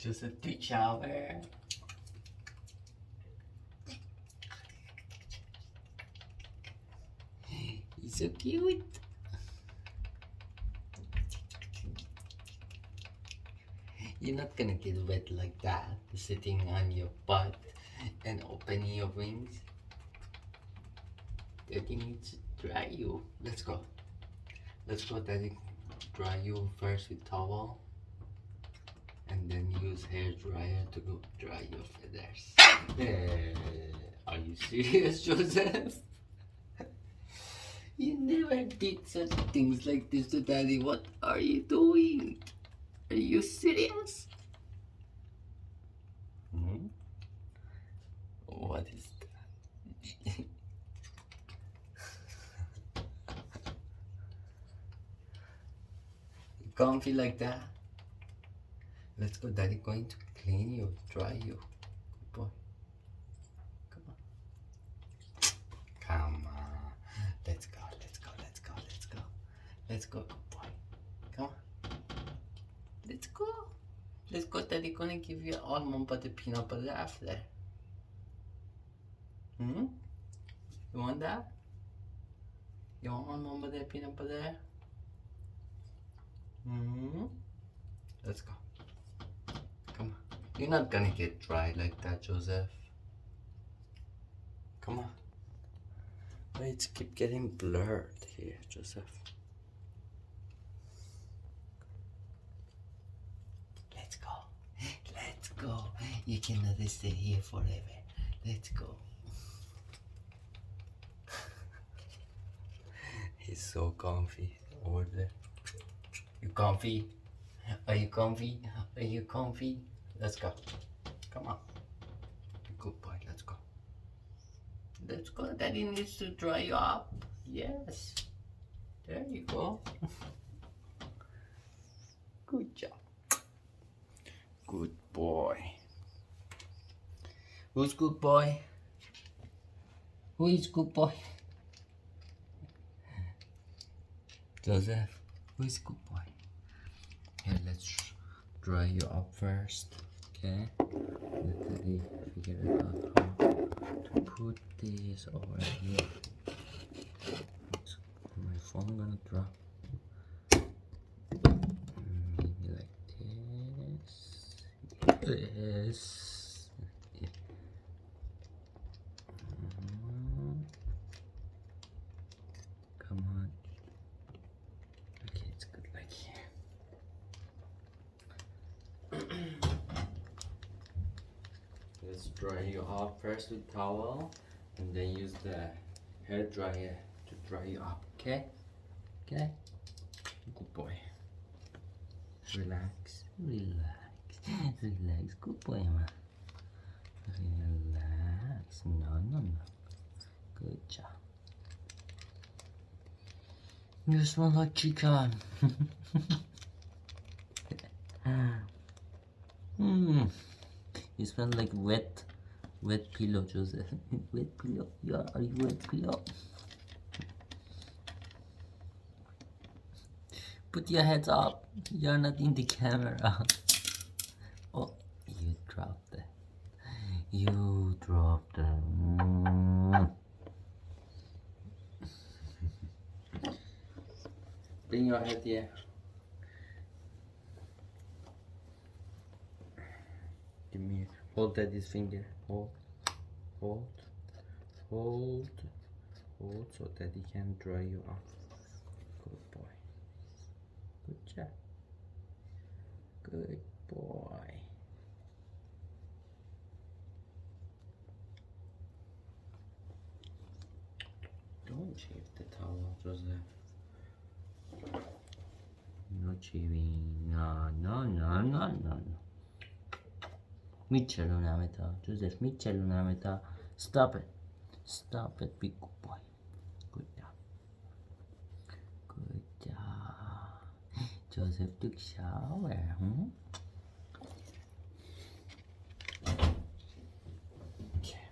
Joseph took shower. He's so cute. You're not gonna get wet like that, sitting on your butt and opening your wings. Daddy needs to dry you. Let's go. Let's go, Daddy. Dry you first with towel. And then use hair dryer to go dry your feathers. Are you serious, Joseph? You never did such things like this to Daddy. What are you doing? Are you serious? What is that? You comfy like that? Let's go, Daddy going to clean you, dry you. Good boy. Come on. Come on. Let's go, let's go, let's go, let's go. Let's go, good boy. Come on. Let's go. Let's go, Daddy gonna give you almond butter, peanut butter after. You want that? You want almond butter, peanut butter? Let's go. Come on. You're not gonna get dry like that, Joseph. Come on. Why it's keep getting blurred here, Joseph? Let's go. Let's go. You cannot stay here forever. Let's go. He's so comfy over there. You comfy? Are you comfy? Are you comfy? Let's go. Come on. Good boy. Let's go. Let's go. Daddy needs to dry you up. Yes. There you go. Good job. Good boy. Who's good boy? Who is good boy? Joseph. Who is good boy? Here, let's dry you up first. Okay. Let Daddy figure it out how to put this over here. My phone gonna drop. Maybe like this. Yes. Yeah. Come on. Okay, it's good like here. Let's dry you off first with towel and then use the hair dryer to dry you up, okay? Okay? Good boy. Relax, relax, relax. Good boy, ma. Relax. No. Good job. You smell like chicken. You smell like wet pillow, Joseph. Wet pillow. Yeah, are you wet pillow? Put your heads up. You're not in the camera. Oh, you dropped it. You dropped it. Bring your head here. Give me. Hold Daddy's finger. Hold so Daddy can dry you off. Good boy. Good job. Good boy. Don't shave the towel, Joseph. No shaving. No. Mitchell Unameta. Joseph Mitchell Unameta. Stop it. Stop it, big good boy. Good job. Good job. Joseph took shower. Okay.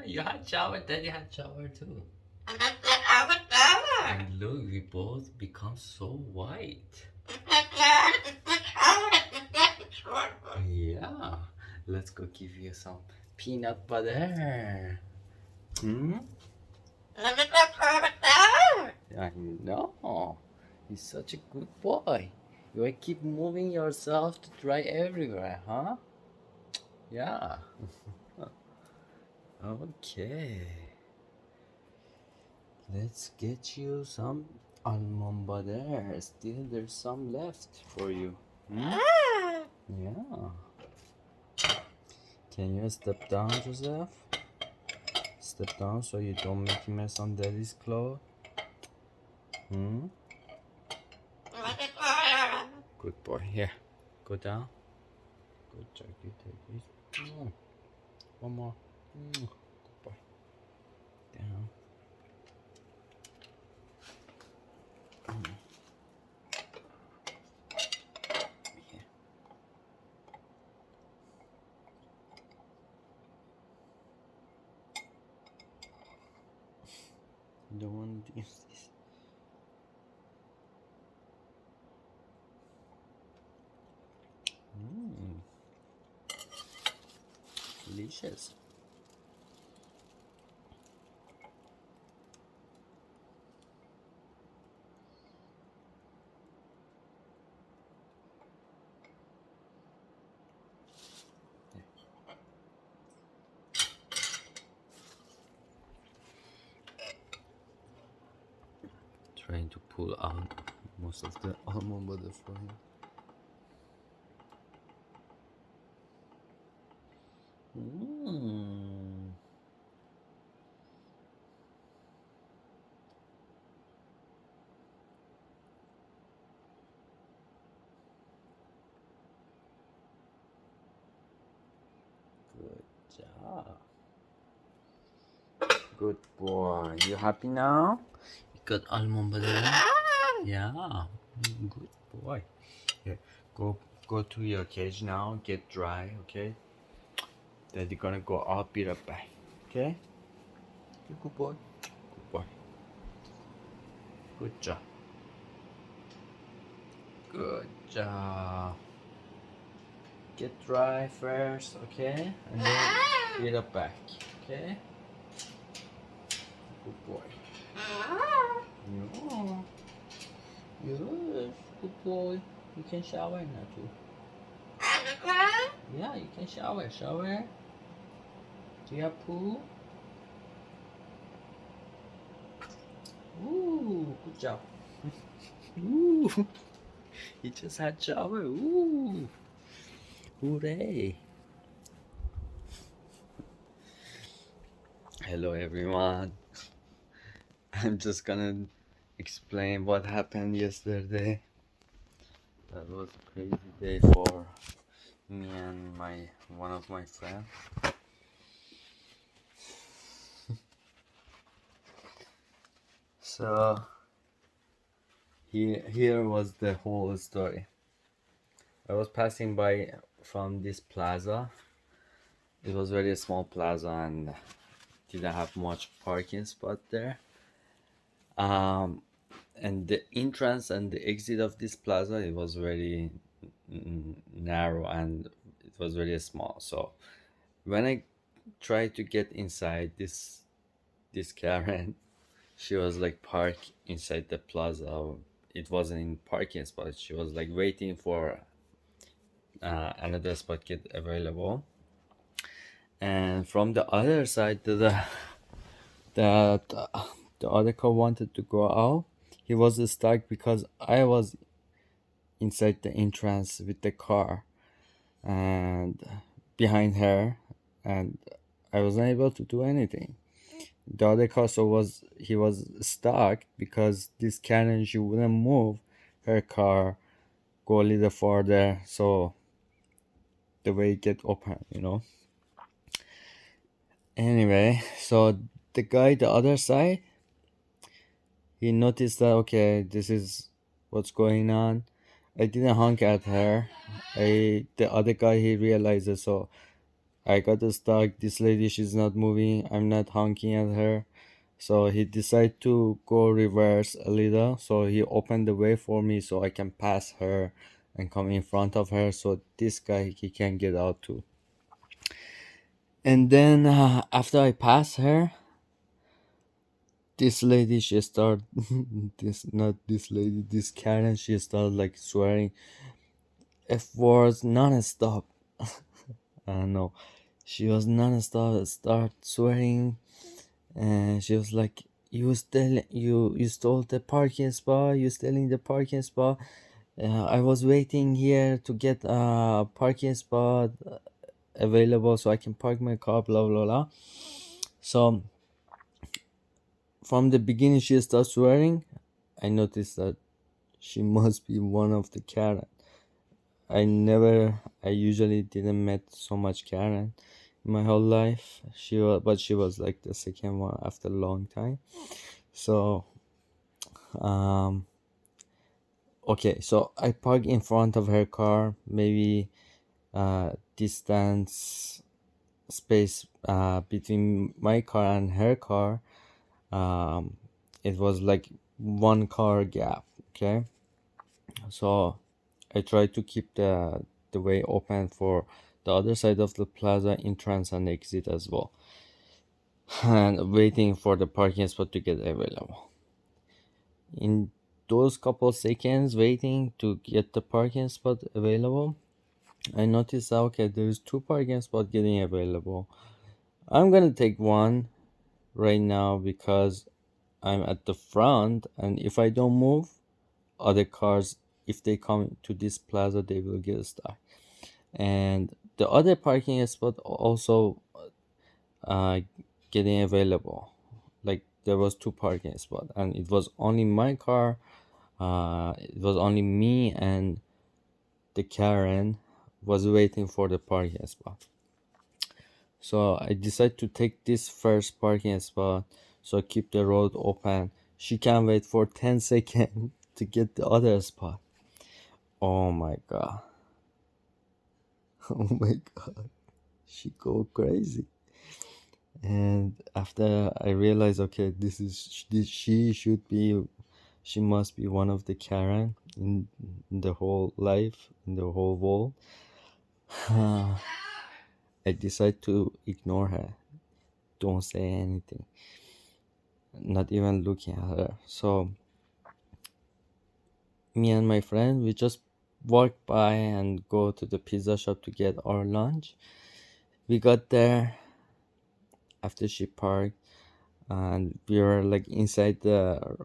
You had shower, Daddy had shower too. And look, we both become so white. Yeah. Let's go give you some peanut butter. Hmm? I know. You're such a good boy. You will keep moving yourself to dry everywhere, huh? Yeah. Okay. Let's get you some almond butter. Still, there's some left for you. Hmm? Yeah. Can you step down, Joseph? Step down so you don't make a mess on Daddy's clothes. Hmm? Good boy. Here. Go down. Good job. You take this. One more. Good boy. Down. Here. You don't want to use this. Delicious. Trying to pull out most of the almond butter for him. Good job. Good boy. You happy now? You got almond butter? Yeah. Good boy. Here, go to your cage now. Get dry, okay? Daddy gonna go. I'll be right back. Okay? Good boy. Good boy. Good job. Good job. Get dry first, okay? And then get up back, okay? Good boy. Yeah. Yes, good boy. You can shower now too. Yeah, you can shower. Shower. Do you have pool? Ooh, good job. Ooh, he just had shower. Ooh, hooray. Hello everyone. I'm just gonna explain what happened yesterday. That was a crazy day for me and one of my friends. So here was the whole story. I was passing by from this plaza. It was very small plaza and didn't have much parking spot there. And the entrance and the exit of this plaza, it was very narrow and it was very small. So when I tried to get inside, this Karen, she was like parked inside the plaza. It wasn't in parking spot. She was like waiting for another spot get available. And from the other side, the other car wanted to go out. He was stuck because I was inside the entrance with the car and behind her, and I wasn't able to do anything. The other car was stuck because this Karen, she wouldn't move her car go a little further so the way get open, Anyway, so the guy the other side, he noticed that okay, this is what's going on. I didn't honk at her. The other guy, he realized it, so I got stuck. This lady, she's not moving. I'm not honking at her. So he decided to go reverse a little. So he opened the way for me so I can pass her and come in front of her. So this guy, he can get out too. And then after I pass her, this lady, she started, this, not this lady, this Karen, she started like swearing F words non-stop. I don't know. She was non-stop, start swearing, and she was like, you stole the parking spot, you stealing the parking spot. I was waiting here to get a parking spot available so I can park my car, blah blah blah. So from the beginning she starts swearing. I noticed that she must be one of the Karen. I usually didn't met so much Karen in my whole life. She was like the second one after a long time. So, um, okay, so I park in front of her car, maybe distance space between my car and her car. Um, it was like one car gap. Okay, so I try to keep the way open for the other side of the plaza entrance and exit as well, and waiting for the parking spot to get available. In those couple seconds waiting to get the parking spot available, I noticed okay, there's two parking spots getting available. I'm gonna take one right now because I'm at the front, and if I don't move, other cars, if they come to this plaza, they will get stuck. And the other parking spot also uh, getting available. Like there was two parking spot, and it was only my car. It was only me and the Karen was waiting for the parking spot. So I decided to take this first parking spot, so keep the road open. She can wait for 10 seconds to get the other spot. Oh my god. Oh my god. She go crazy. And after I realized, okay, she should be, she must be one of the Karen in the whole life, in the whole world. I decide to ignore her. Don't say anything. Not even looking at her. So me and my friend, we just walk by and go to the pizza shop to get our lunch. We got there after she parked, and we were like inside the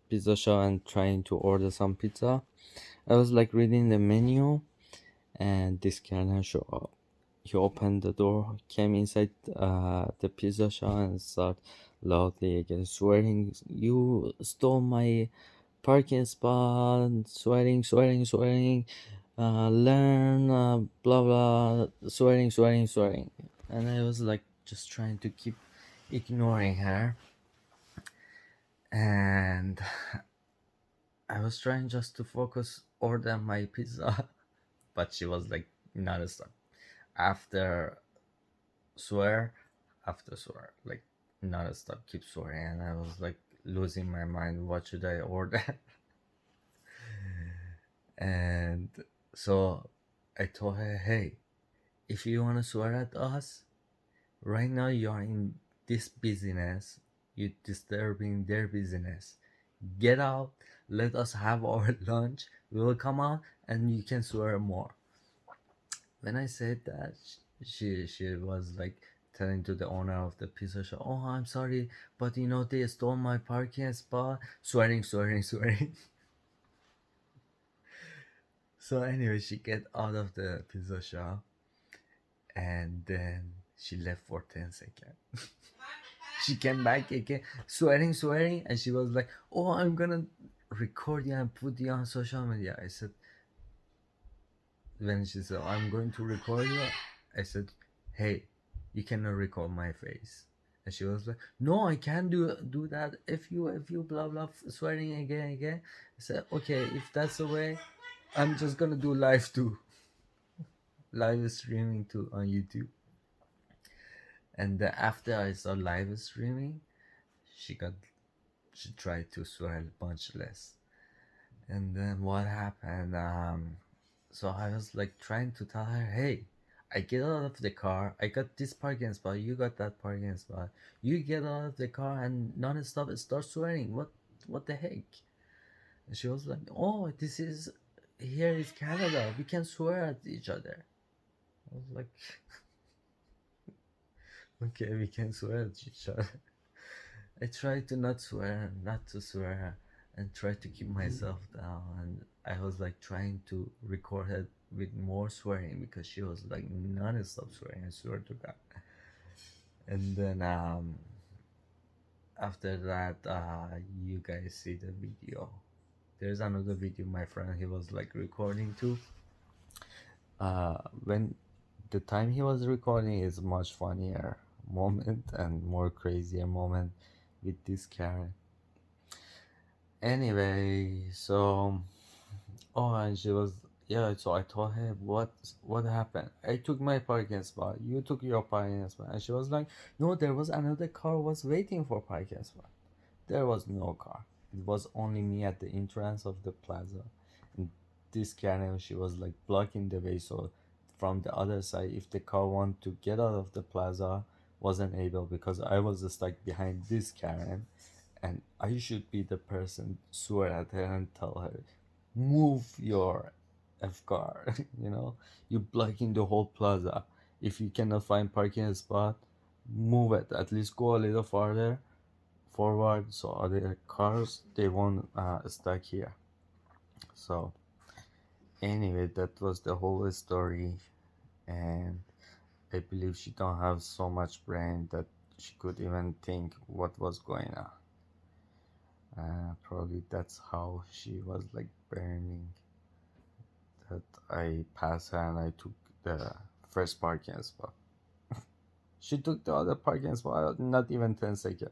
pizza shop and trying to order some pizza. I was like reading the menu, and this guy showed up. He opened the door, came inside the pizza shop, and started loudly again swearing, "You stole my parking spot!" Swearing, swearing, swearing. Learn, blah blah, swearing, swearing, swearing. And I was like just trying to keep ignoring her, and I was trying just to focus order my pizza, but she was like non-stop. After swear, after swear, like non-stop, keep swearing, and I was like losing my mind. What should I order? And so I told her, "Hey, if you wanna swear at us, right now you are in this business. You disturbing their business. Get out. Let us have our lunch. We will come out, and you can swear more." When I said that, she was like telling to the owner of the pizza shop, "Oh, I'm sorry, but you know they stole my parking spot." Swearing, swearing, swearing. So anyway, she get out of the pizza shop, and then she left for 10 seconds. She came back again, swearing, swearing, and she was like, "Oh, I'm gonna record you and put you on social media." I said, when she said, "I'm going to record you," I said, "Hey, you cannot record my face." And she was like, "No, I can't do that. If you blah blah swearing again." I said, "Okay, if that's the way, I'm just gonna do live too, live streaming too on YouTube." And then after I saw live streaming, she got she tried to swear much less. And then what happened? So I was like trying to tell her, hey, I get out of the car. I got this parking spot. You got that parking spot. You get out of the car and non-stop start swearing. What the heck? And she was like, oh, this is here is Canada. We can swear at each other. I was like, okay, we can swear at each other. I tried to not swear, not to swear, and try to keep myself down. And I was like trying to record it with more swearing because she was like non-stop swearing. I swear to God. And then after that, you guys see the video. There's another video my friend he was like recording too. When the time he was recording is much funnier moment and more crazier moment with this Karen. Anyway, so oh, and she was yeah. So I told her what happened. I took my parking spot. You took your parking spot, and she was like, no, there was another car was waiting for parking spot. There was no car. It was only me at the entrance of the plaza. And this Karen, she was like blocking the way. So from the other side, if the car wanted to get out of the plaza, wasn't able because I was stuck behind this Karen. And I should be the person swear at her and tell her, move your F car. You're blocking the whole plaza. If you cannot find parking spot, move it. At least go a little farther forward so other cars they won't stuck here. So anyway, that was the whole story, and I believe she don't have so much brain that she could even think what was going on. Probably that's how she was like burning that I passed her and I took the first parking spot. She took the other parking spot not even 10 seconds.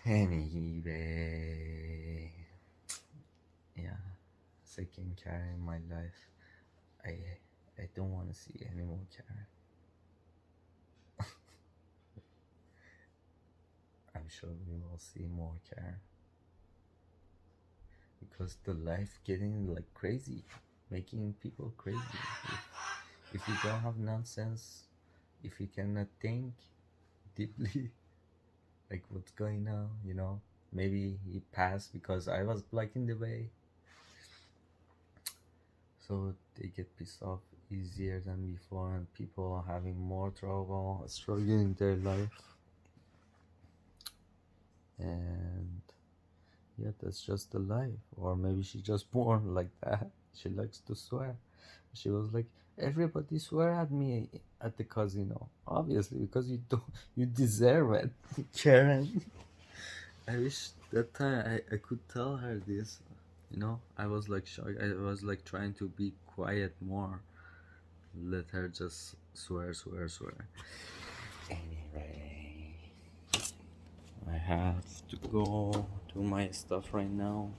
Anyway, yeah, second Karen in my life. I don't want to see any more Karen. I'm sure we will see more Karen because the life getting like crazy, making people crazy. If you don't have nonsense, if you cannot think deeply, like what's going on, maybe he passed because I was blocking the way. So they get pissed off easier than before, and people are having more trouble, struggling in their life. And yeah, that's just the life. Or maybe she just born like that. She likes to swear. She was like, everybody swear at me at the casino. Obviously, because you deserve it, Karen. I wish that time I could tell her this. I was like shocked. I was like trying to be quiet more. Let her just swear. Anyway, I have to go do my stuff right now.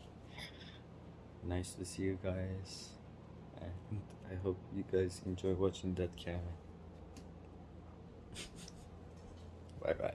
Nice to see you guys. And I hope you guys enjoy watching that Karen. Bye bye.